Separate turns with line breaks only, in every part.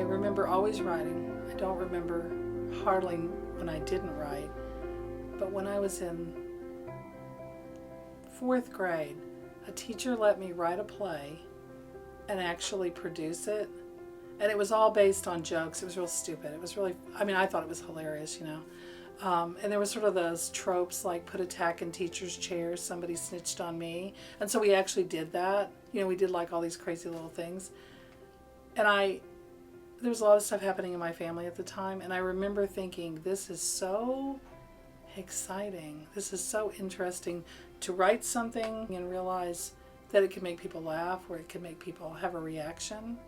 remember always writing. I don't remember hardly when I didn't write. But when I was in 4th grade, a teacher let me write a play and actually produce it. And it was all based on jokes. It was real stupid. It was really, I thought it was hilarious, and there was sort of those tropes like put a tack in teacher's chairs, somebody snitched on me. And so we actually did that. We did like all these crazy little things. And there was a lot of stuff happening in my family at the time. And I remember thinking, this is so exciting. This is so interesting to write something and realize that it can make people laugh or it can make people have a reaction.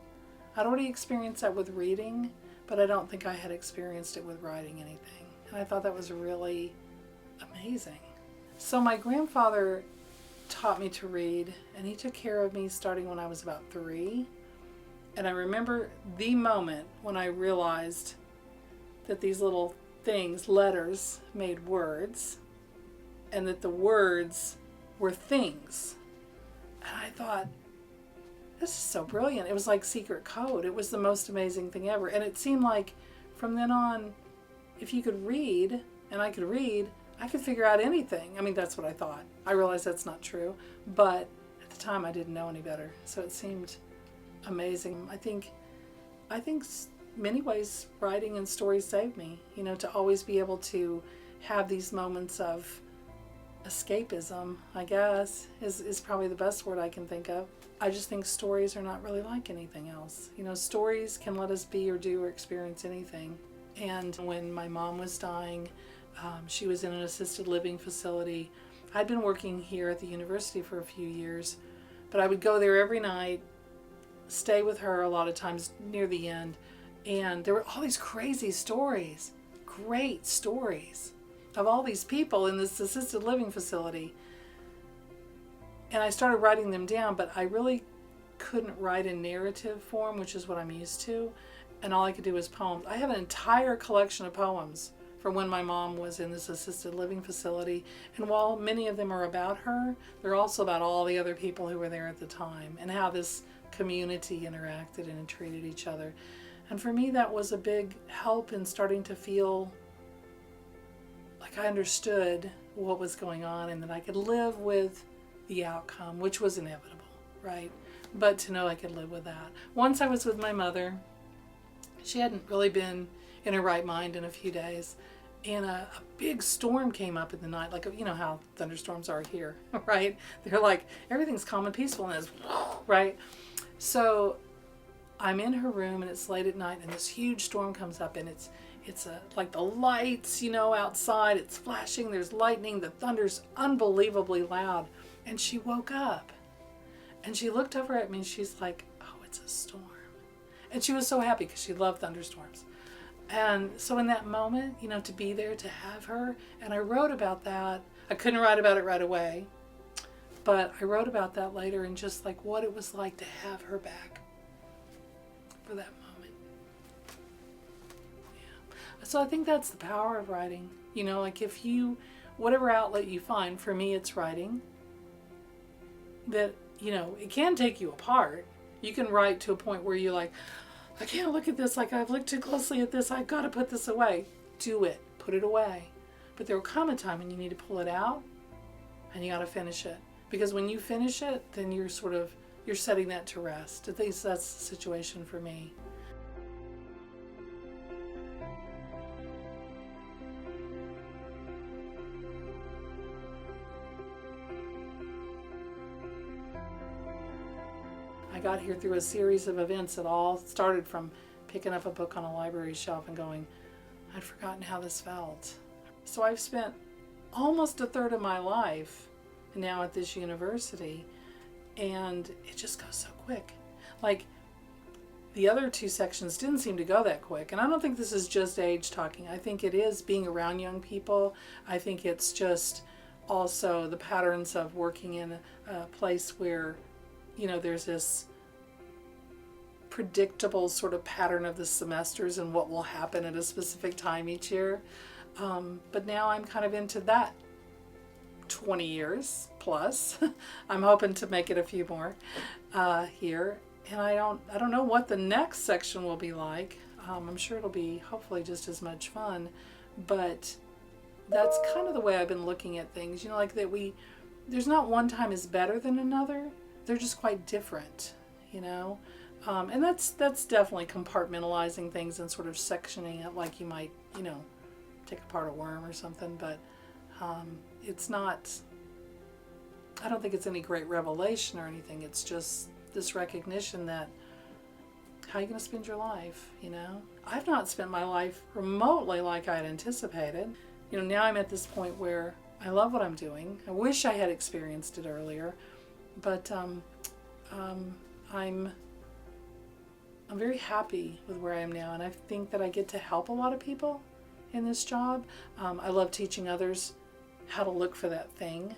I'd already experienced that with reading, but I don't think I had experienced it with writing anything. And I thought that was really amazing. So my grandfather taught me to read, and he took care of me starting when I was about 3. And I remember the moment when I realized that these little things, letters, made words, and that the words were things. And I thought, this is so brilliant. It was like secret code. It was the most amazing thing ever. And it seemed like from then on, if you could read, and I could read, I could figure out anything. That's what I thought. I realized that's not true. But at the time, I didn't know any better. So it seemed amazing. I think many ways writing and stories saved me. To always be able to have these moments of escapism, I guess, is probably the best word I can think of. I just think stories are not really like anything else. Stories can let us be or do or experience anything. And when my mom was dying, she was in an assisted living facility. I'd been working here at the university for a few years, but I would go there every night, stay with her a lot of times near the end, and there were all these crazy stories, great stories of all these people in this assisted living facility. And I started writing them down, but I really couldn't write in narrative form, which is what I'm used to. And all I could do was poems. I have an entire collection of poems from when my mom was in this assisted living facility. And while many of them are about her, they're also about all the other people who were there at the time and how this community interacted and treated each other. And for me, that was a big help in starting to feel like I understood what was going on and that I could live with the outcome, which was inevitable, right? But to know I could live with that. Once I was with my mother, she hadn't really been in her right mind in a few days, and a big storm came up in the night, like, how thunderstorms are here, right? They're like, everything's calm and peaceful, and it's, right? So I'm in her room, and it's late at night, and this huge storm comes up, and it's like the lights, outside, it's flashing, there's lightning, the thunder's unbelievably loud. And she woke up, and she looked over at me, and she's like, oh, it's a storm. And she was so happy because she loved thunderstorms. And so in that moment, to be there, to have her, and I wrote about that. I couldn't write about it right away, but I wrote about that later and just like what it was like to have her back for that moment. Yeah. So I think that's the power of writing. Like if whatever outlet you find, for me it's writing, that, it can take you apart. You can write to a point where you're like, I can't look at this, like I've looked too closely at this, I've got to put this away. Do it. Put it away. But there will come a time when you need to pull it out and you got to finish it. Because when you finish it, then you're setting that to rest. At least that's the situation for me. I got here through a series of events that all started from picking up a book on a library shelf and going, I'd forgotten how this felt. So I've spent almost a third of my life now at this university, and it just goes so quick. Like, the other 2 sections didn't seem to go that quick, and I don't think this is just age talking. I think it is being around young people. I think it's just also the patterns of working in a place where there's this predictable sort of pattern of the semesters and what will happen at a specific time each year. But now I'm kind of into that 20 years plus. I'm hoping to make it a few more here. And I don't know what the next section will be like. I'm sure it'll be hopefully just as much fun, but that's kind of the way I've been looking at things. You know, like that there's not one time is better than another. They're just quite different, you know. And that's definitely compartmentalizing things and sort of sectioning it like you might, you know, take apart a worm or something. But it's not, I don't think it's any great revelation or anything. It's just this recognition that how are you going to spend your life, you know? I've not spent my life remotely like I'd anticipated. You know, now I'm at this point where I love what I'm doing. I wish I had experienced it earlier, but I'm very happy with where I am now, and I think that I get to help a lot of people in this job. I love teaching others how to look for that thing,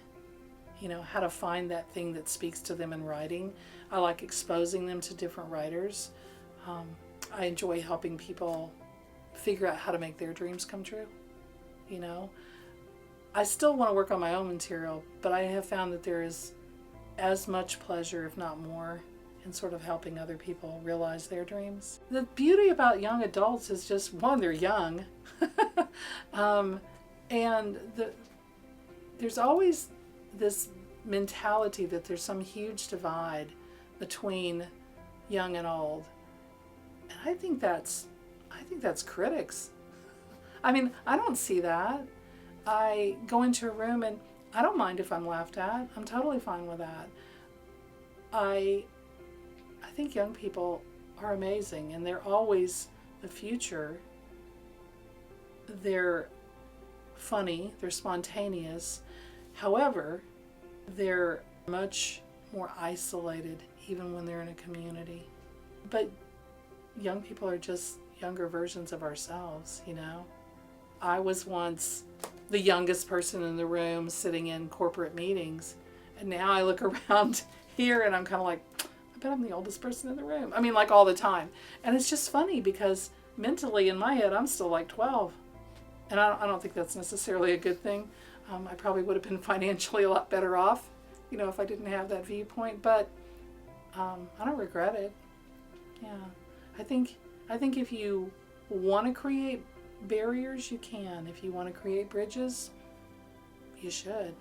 you know, how to find that thing that speaks to them in writing. I like exposing them to different writers. I enjoy helping people figure out how to make their dreams come true, you know. I still want to work on my own material, but I have found that there is as much pleasure, if not more, in sort of helping other people realize their dreams. The beauty about young adults is just, one, they're young, and there's always this mentality that there's some huge divide between young and old. And I think that's critics. I mean, I don't see that. I go into a room and I don't mind if I'm laughed at. I'm totally fine with that. I think young people are amazing, and they're always the future. They're funny, they're spontaneous. However, they're much more isolated even when they're in a community. But young people are just younger versions of ourselves, you know. I was once the youngest person in the room sitting in corporate meetings, and now I look around here and I'm kind of like, I bet I'm the oldest person in the room. I mean, like all the time. And it's just funny because mentally in my head I'm still like 12, and I don't think that's necessarily a good thing. I probably would have been financially a lot better off, you know, if I didn't have that viewpoint, but I don't regret it. Yeah, I think if you want to create barriers, you can. If you want to create bridges, you should.